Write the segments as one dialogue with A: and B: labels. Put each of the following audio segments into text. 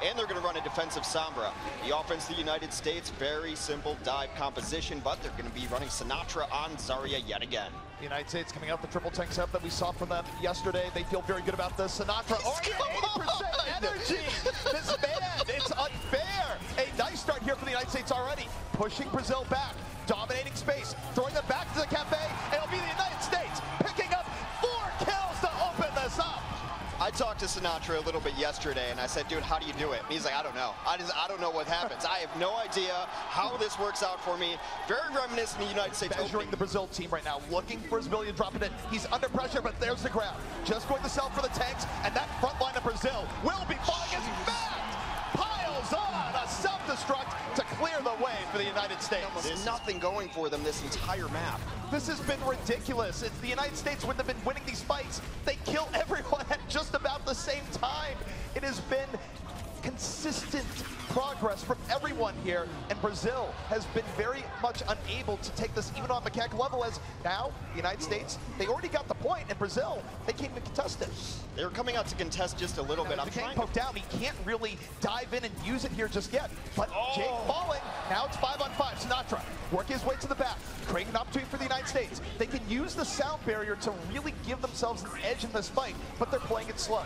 A: and they're going to run a defensive Sombra. The offense of the United States, very simple dive composition, but they're going to be running Sinatraa on Zarya yet again.
B: The United States coming out the triple tank setup that we saw from them yesterday. They feel very good about this. Sinatraa already at 80% energy. This band, it's unfair. A nice start here for the United States already. Pushing Brazil back, dominating space, throwing them back to the cafe. It'll be the United States picking up 4 kills to open this up.
A: I talked to Sinatraa a little bit yesterday, and I said, dude, how do you do it? And he's like, I don't know. I don't know what happens. I have no idea how this works out for me. Very reminiscent of the United States.
B: Measuring the Brazil team right now, looking for his ability to drop it in. He's under pressure, but there's the grab. Just going to sell for the tanks, and that front line of Brazil will be falling as fast. Piles on a self-destruct to clear the way for the United States.
A: There's nothing going for them this entire map.
B: This has been ridiculous. If the United States wouldn't have been winning these fights, they kill everyone at just about the same time. It has been consistent progress from everyone here, and Brazil has been very much unable to take this even on mechanical level, as now the United States, they already got the point, and Brazil, they can't even contest it.
A: They were coming out to contest just a little bit.
B: I'm trying to poke down. He can't really dive in and use it here just yet. But Jake falling. Now it's 5-on-5. Sinatraa working his way to the back, creating an opportunity for the United States. They can use the sound barrier to really give themselves an edge in this fight, but they're playing it slow.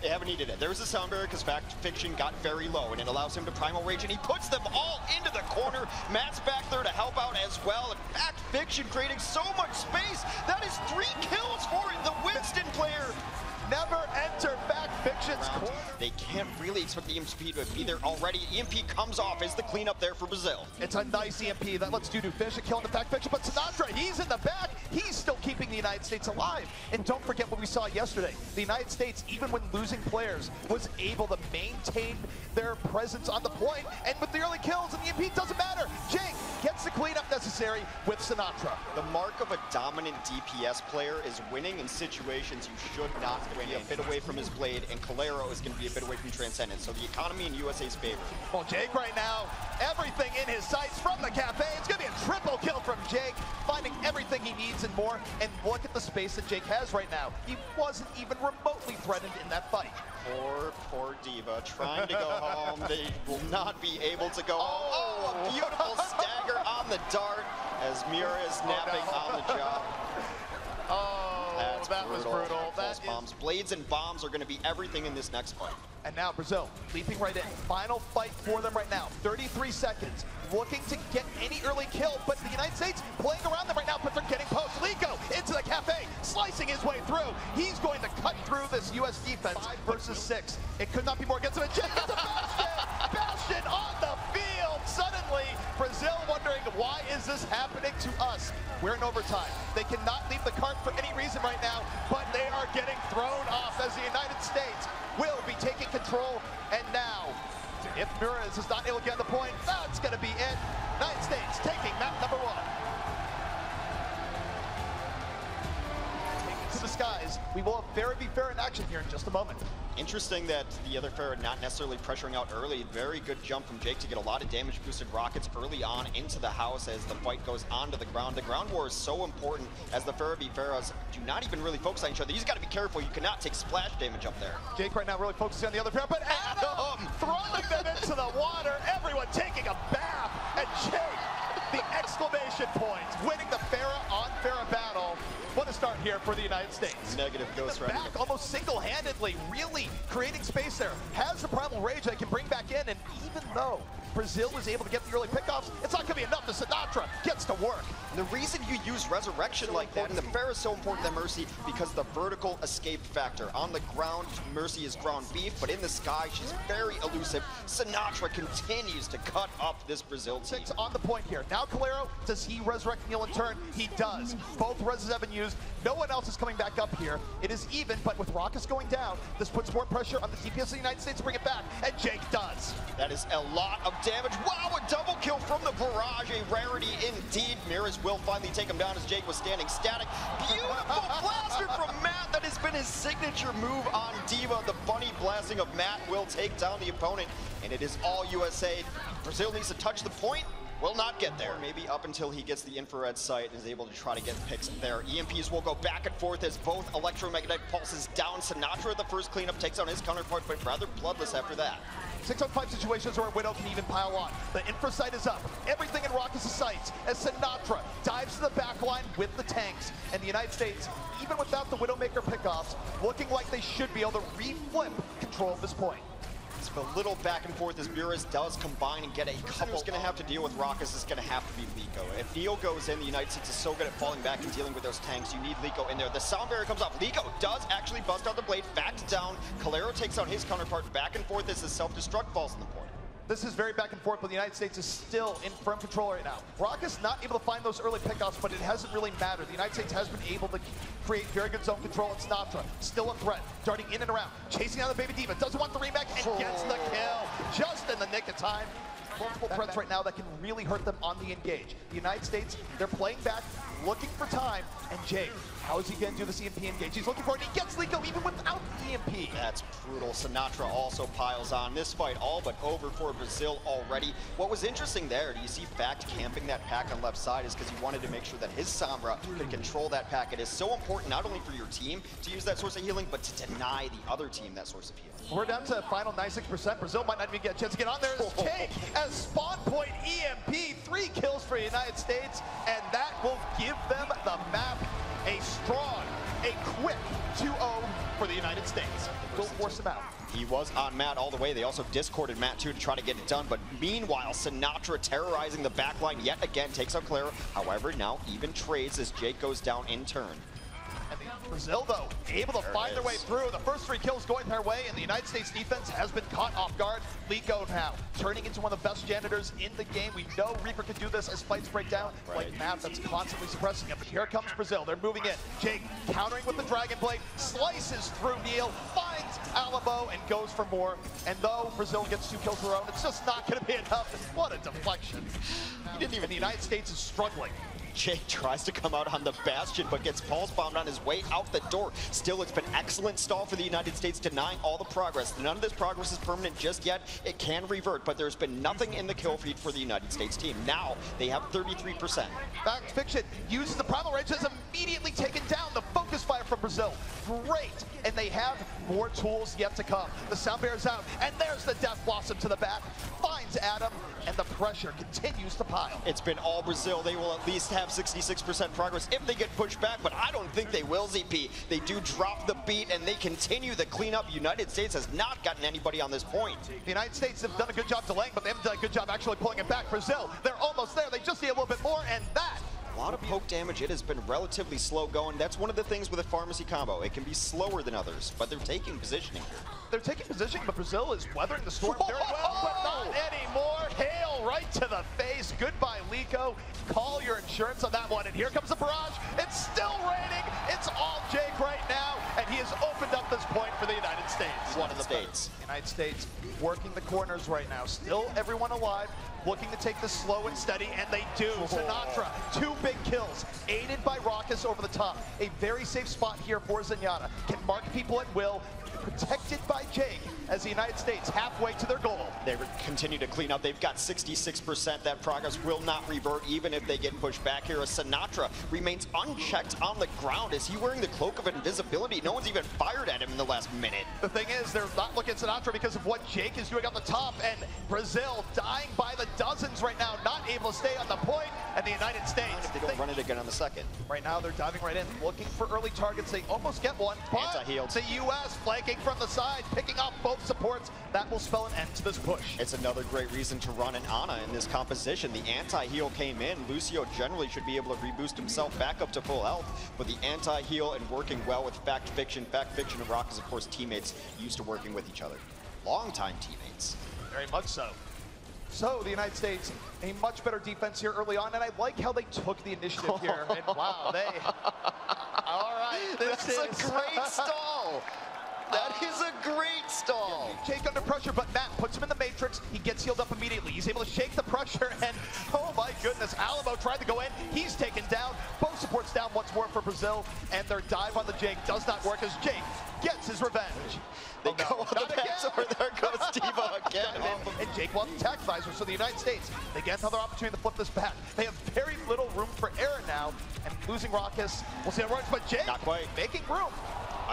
A: They haven't needed it. There's a sound barrier because Fact Fiction got very low, and it allows him to Primal Rage, and he puts them all into the corner. Matt's back there to help out as well, and Fact Fiction creating so much space. That is 3 kills for the Winston player.
B: Never enter Fact Fiction's corner.
A: They can't really expect the EMP to be there already. EMP comes off as the cleanup there for Brazil.
B: It's a nice EMP that lets Dudu finish a kill in the Fact Fiction, but Sinatraa, he's in the back. He's still keeping the United States alive. And don't forget what we saw yesterday. The United States, even when losing players, was able to maintain their presence on the point. And with the early kills, and the EMP doesn't matter. Jake gets the cleanup necessary with Sinatraa.
A: The mark of a dominant DPS player is winning in situations you should not win. A bit away from his blade, and Calero is going to be a bit away from Transcendence. So the economy in USA's favor.
B: Well, Jake right now, everything in his sights from the cafe. It's going to be a triple kill from Jake, finding everything he needs and more. And look at the space that Jake has right now. He wasn't even remotely threatened in that fight.
A: Poor D.Va trying to go home. They will not be able to go home. Oh, a beautiful stagger on the dart as Mira is napping on the job.
B: That was brutal.
A: Bombs, blades and bombs are going to be everything in this next fight.
B: And now Brazil leaping right in. Final fight for them right now. 33 seconds. Looking to get any early kill, but the United States playing around them right now, but they're getting post. Liko into the cafe, slicing his way through. He's going to cut through this U.S. defense. 5 versus 6. It could not be more against him. Jake gets a Bastion! Bastion on the field! Suddenly, Brazil wondering, why is this happening to us? We're in overtime. They cannot leave the cart for any reason right now, but they are getting thrown off as the United States will be taking control. And now, if Mures is not able to get the point, that's going to be it. United States taking map number 1. Taking to the skies. We will have Fair v Fair in action here in just a moment.
A: Interesting that the other Fair not necessarily pressuring out early. Very good jump from Jake to get a lot of damage boosted rockets early on into the house as the fight goes onto the ground. The ground war is so important as the Fair v Pharaohs do not even really focus on each other. You just got to be careful. You cannot take splash damage up there.
B: Jake right now really focusing on the other Fair, but Adam throwing them into the water. Everyone taking a bath, and Jake, the exclamation points, winning the Pharah on Pharah battle. What a start here for the United States.
A: Negative Ghost Rider.
B: Back almost single-handedly, really creating space there. Has the Primal Rage that can bring back in, and even though Brazil was able to get the early pickoffs, it's not going to be enough. The Sinatraa gets to work.
A: The reason you use Resurrection like that, and the Fair is so important than Mercy, because the vertical escape factor. On the ground, Mercy is ground beef, but in the sky, she's very elusive. Sinatraa continues to cut up this Brazil team.
B: 6 on the point here. Now Calero, does he resurrect Neil in turn? He does. Both reses have been used. No one else is coming back up here. It is even, but with Rockets going down, this puts more pressure on the DPS of the United States to bring it back, and Jake does.
A: That is a lot of damage. Wow, a double kill from the Barrage, a rarity indeed. Miraz will finally take him down as Jake was standing static. Beautiful blaster from Matt. That has been his signature move on D.Va. The bunny blasting of Matt will take down the opponent, and it is all USA. Brazil needs to touch the point, will not get there. Maybe up until he gets the infrared sight and is able to try to get picks there. EMPs will go back and forth as both electromagnetic pulses down. Sinatraa, the first cleanup, takes on his counterpart, but rather bloodless after that.
B: 6-on-5 situations where Widow can even pile on. The infra sight is up. Everything in Rawkus' sights as Sinatraa dives to the back line with the tanks. And the United States, even without the Widowmaker pickoffs, looking like they should be able to re-flip control at this point.
A: It's a little back and forth as Buras does combine and get a couple. Who's going to have to deal with Rawkus is going to have to be Liko. If Neil goes in, the United States is so good at falling back and dealing with those tanks. You need Liko in there. The sound barrier comes off. Liko does actually bust out the blade. Fact down. Calero takes out his counterpart. Back and forth as the self-destruct falls in the point.
B: This is very back and forth, but the United States is still in firm control right now. Rawkus not able to find those early pickoffs, but it hasn't really mattered. The United States has been able to create very good zone control. And Sinatraa still a threat, darting in and around, chasing down the Baby D.Va, doesn't want the rematch, and gets the kill just in the nick of time. Multiple threats right now that can really hurt them on the engage. The United States, they're playing back, looking for time, and Jake, how is he going to do this EMP engage? He's looking for it, he gets Liko even without EMP.
A: That's brutal. Sinatraa also piles on. This fight all but over for Brazil already. What was interesting there, do you see Fact camping that pack on left side, is because he wanted to make sure that his Sombra could control that pack. It is so important not only for your team to use that source of healing, but to deny the other team that source of healing.
B: We're down to final 96%. Brazil might not even get a chance to get on there. As Jake as spawn point EMP, 3 kills for the United States, and that will give them the map. A strong, a quick 2-0 for the United States. We'll force him out.
A: He was on Matt all the way. They also discorded Matt too to try to get it done. But meanwhile, Sinatraa terrorizing the backline yet again, takes out Calero. However, now even trades as Jake goes down in turn.
B: Brazil, though, able to find their way through. The first 3 kills going their way, and the United States defense has been caught off guard. Liko now turning into one of the best janitors in the game. We know Reaper can do this as fights break down, like Matt that's constantly suppressing him. But here comes Brazil. They're moving in. Jake countering with the Dragon Blade, slices through Neil, finds Alamo, and goes for more. And though Brazil gets 2 kills of their own, it's just not going to be enough. What a deflection. He didn't even, the United States is struggling.
A: Jake tries to come out on the Bastion, but gets pulse bombed on his way out the door. Still, it's been excellent stall for the United States, denying all the progress. None of this progress is permanent just yet. It can revert, but there's been nothing in the kill feed for the United States team. Now, they have 33%.
B: Fact Fiction uses the Primal Rage, has immediately taken down the focus fire from Brazil. Great, and they have more tools yet to come. The sound bear's out, and there's the Death Blossom to the back. Finds Adam, and the pressure continues to pile.
A: It's been all Brazil. They will at least have 66% progress if they get pushed back, but I don't think they will, ZP. They do drop the beat, and they continue the cleanup. United States has not gotten anybody on this point.
B: The United States have done a good job delaying, but they haven't done a good job actually pulling it back. Brazil, they're almost there. They just need a little bit more, and that
A: a lot of poke damage. It has been relatively slow going. That's one of the things with a pharmacy combo. It can be slower than others, but they're taking positioning here.
B: They're taking positioning, but Brazil is weathering the storm very well, but not anymore. Hail right to the face. Goodbye, Liko. Call your insurance on that one. And here comes the barrage. It's still raining. It's all Jake right now, and he has opened up this point for the United States.
A: One of the States.
B: United States working the corners right now. Still everyone alive, looking to take this slow and steady, and they do. Sinatraa, 2 big kills, aided by Rawkus over the top. A very safe spot here for Zenyatta. Can mark people at will, protected by Jake as the United States halfway to their goal.
A: They continue to clean up. They've got 66%. That progress will not revert even if they get pushed back here. As Sinatraa remains unchecked on the ground. Is he wearing the cloak of invisibility? No one's even fired at him in the last minute.
B: The thing is, they're not looking at Sinatraa because of what Jake is doing on the top, and Brazil dying by the dozens right now, not able to stay on the point, and the United States.
A: If they don't run it again on the second.
B: Right now, they're diving right in, looking for early targets. They almost get one, but
A: anti-healed.
B: The U.S. flanking from the side, picking off both supports. That will spell an end to this push.
A: It's another great reason to run an Ana in this composition. The anti-heal came in. Lucio generally should be able to reboost himself back up to full health, but the anti-heal and working well with Fact Fiction. Fact Fiction and Rawkus, of course, teammates used to working with each other. Long-time teammates.
B: Very much so. So the United States, a much better defense here early on, and I like how they took the initiative here. And wow, they... All right,
A: That's a great stall. That is a great stall.
B: Jake under pressure, but Matt puts him in the matrix. He gets healed up immediately. He's able to shake the pressure, and oh my goodness, Alamo tried to go in. He's taken down. Both supports down once more for Brazil, and their dive on the Jake does not work as Jake gets his revenge.
A: They go on the backsword. There goes D.Va again.
B: And Jake wants attack visor, so the United States, they get another opportunity to flip this back. They have very little room for error now, and losing Raucus, we'll see how it works, but Jake
A: not quite
B: making room.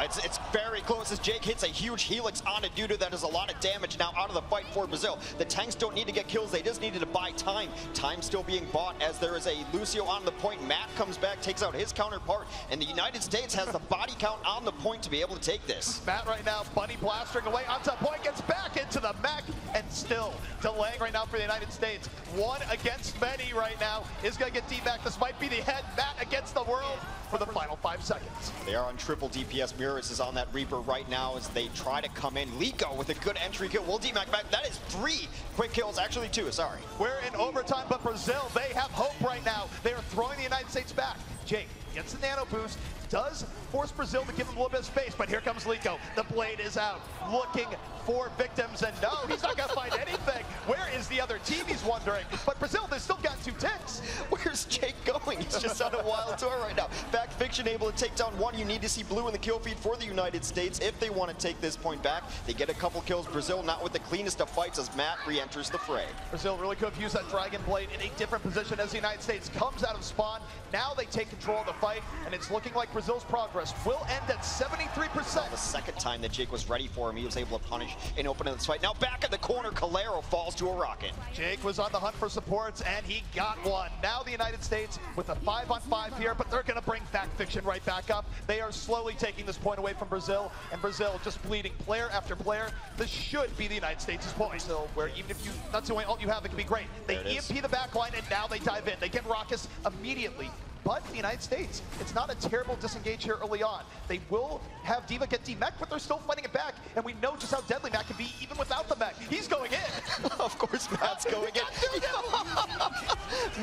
A: It's very close as Jake hits a huge helix onto Dudu. That is a lot of damage now out of the fight for Brazil. The tanks don't need to get kills. They just needed to buy time. Time still being bought as there is a Lucio on the point. Matt comes back, takes out his counterpart, and the United States has the body count on the point to be able to take this.
B: Matt right now, bunny blastering away onto point, gets back into the mech, and still delaying right now for the United States. One against many right now is going to get D-Mac. This might be the head. Matt against the world for the final 5 seconds.
A: They are on triple DPS. Mirrors is on that Reaper right now as they try to come in. Liko with a good entry kill. Will D-Mac back. That is 3 quick kills. Actually 2, sorry.
B: We're in overtime, but Brazil, they have hope right now. They are throwing the United States back. Jake gets the nano boost, does force Brazil to give him a little bit of space, but here comes Liko. The blade is out, looking for victims, and no, he's not gonna find anything. Where is the other team, he's wondering. But Brazil, they've still got 2 ticks.
A: Where's Jake going? He's just on a wild tour right now. Fact Fiction able to take down 1. You need to see blue in the kill feed for the United States if they want to take this point back. They get a couple kills. Brazil not with the cleanest of fights as Matt re-enters the fray.
B: Brazil really could have used that Dragon Blade in a different position as the United States comes out of spawn. Now they take control of the fight, and it's looking like Brazil's progress will end at 73%.
A: Well, the second time that Jake was ready for him, he was able to punish and open this fight. Now back in the corner, Calero falls to a rocket.
B: Jake was on the hunt for supports, and he got one. Now the United States with a 5-on-5 here, but they're going to bring Fact Fiction right back up. They are slowly taking this point away from Brazil, and Brazil just bleeding player after player. This should be the United States' point. So where even if that's the only ult you have, it can be great. They EMP the backline, and now they dive in. They get Raucus immediately. But the United States, it's not a terrible disengage here early on. They will have D.Va get D-Mech, but they're still fighting it back, and we know just how deadly Matt can be even without the mech. He's going in.
A: Of course Matt's going in.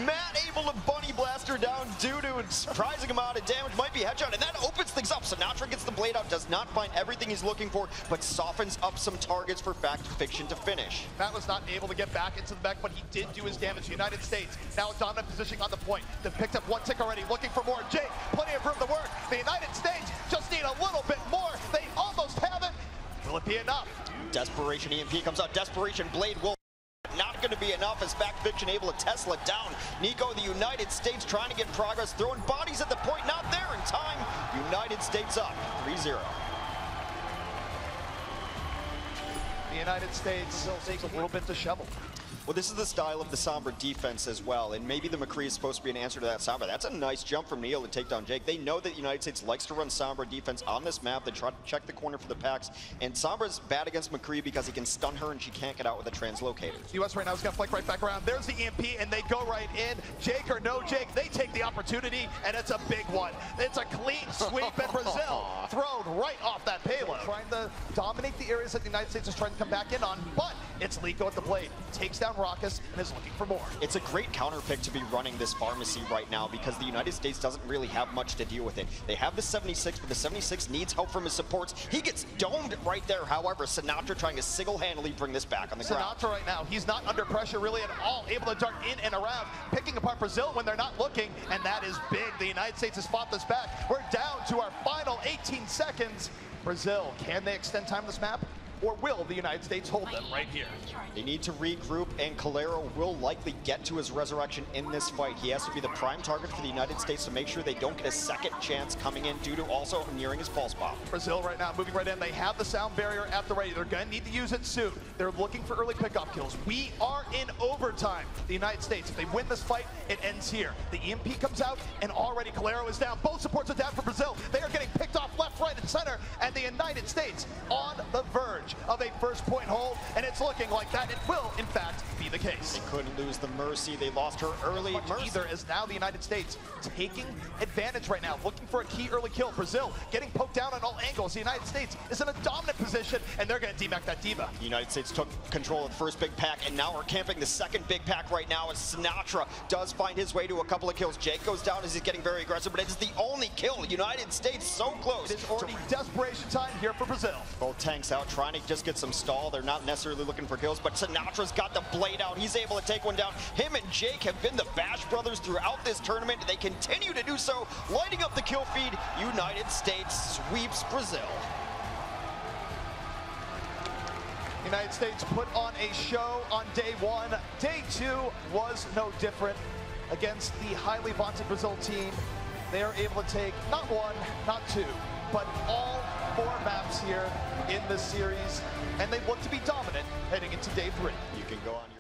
A: Matt able to bunny blaster down Dudu and surprising him out of damage. Might be a headshot, and that opens things up. Sinatraa gets the blade out, does not find everything he's looking for, but softens up some targets for Fact Fiction to finish.
B: Matt was not able to get back into the mech, but he did do his damage. The United States now a dominant position on the point. They've picked up 1 tick already, looking for more. Jake, plenty of room to work. The United States just need a little bit more. They almost have it. Will it be enough?
A: Desperation EMP comes out. Desperation Blade will not going to be enough as Fact Fiction able to Tesla down. Nico, the United States trying to get progress, throwing bodies at the point, not there in time. United States up 3-0.
B: The United States takes a little bit disheveled.
A: Well, this is the style of the Sombra defense as well, and maybe the McCree is supposed to be an answer to that Sombra. That's a nice jump from Neil to take down Jake. They know that the United States likes to run Sombra defense on this map. They try to check the corner for the packs, and Sombra's bad against McCree because he can stun her and she can't get out with a translocator.
B: The US right now is going to flank right back around. There's the EMP, and they go right in. Jake or no Jake, they take the opportunity, and it's a big one. It's a clean sweep, and Brazil thrown right off that payload. Trying to dominate the areas that the United States is trying to come back in on, but it's Liko at the blade. Takes down Raucus and is looking for more.
A: It's a great counter pick to be running this pharmacy right now because the United States doesn't really have much to deal with it. They have the 76, but the 76 needs help from his supports. He gets domed right there. However, Sinatraa trying to single-handedly bring this back on the ground.
B: Sinatraa right now, he's not under pressure really at all, able to dart in and around, picking apart Brazil when they're not looking, and that is big. The United States has fought this back. We're down to our final 18 seconds. Brazil, can they extend time on this map? Or will the United States hold them right here?
A: They need to regroup, and Calero will likely get to his resurrection in this fight. He has to be the prime target for the United States to make sure they don't get a second chance coming in due to also nearing his pulse bomb.
B: Brazil right now moving right in. They have the sound barrier at the ready. They're going to need to use it soon. They're looking for early pickoff kills. We are in overtime. The United States, if they win this fight, it ends here. The EMP comes out, and already Calero is down. Both supports are down for Brazil. They are getting picked off left, right, and center, and the United States on the verge of a first point hold, and it's looking like that it will, in fact, be the case.
A: They couldn't lose the Mercy. They lost her early.
B: Mercy either, as now the United States taking advantage right now, looking for a key early kill. Brazil getting poked down on all angles. The United States is in a dominant position, and they're going to D-Mac that D.Va.
A: The United States took control of the first big pack, and now we're camping the second big pack right now as Sinatraa does find his way to a couple of kills. Jake goes down as he's getting very aggressive, but it is the only kill. United States so close.
B: It is already desperation time here for Brazil.
A: Both tanks out, trying to just get some stall. They're not necessarily looking for kills, but Sinatra's got the blade out. He's able to take one down. Him and Jake have been the Bash brothers throughout this tournament. They continue to do so, lighting up the kill feed. United States sweeps Brazil.
B: United States put on a show on day one. Day two was no different. Against the highly vaunted Brazil team, they are able to take not one, not two, but all 4 maps here in the series, and they look to be dominant heading into day 3.
A: You can go on your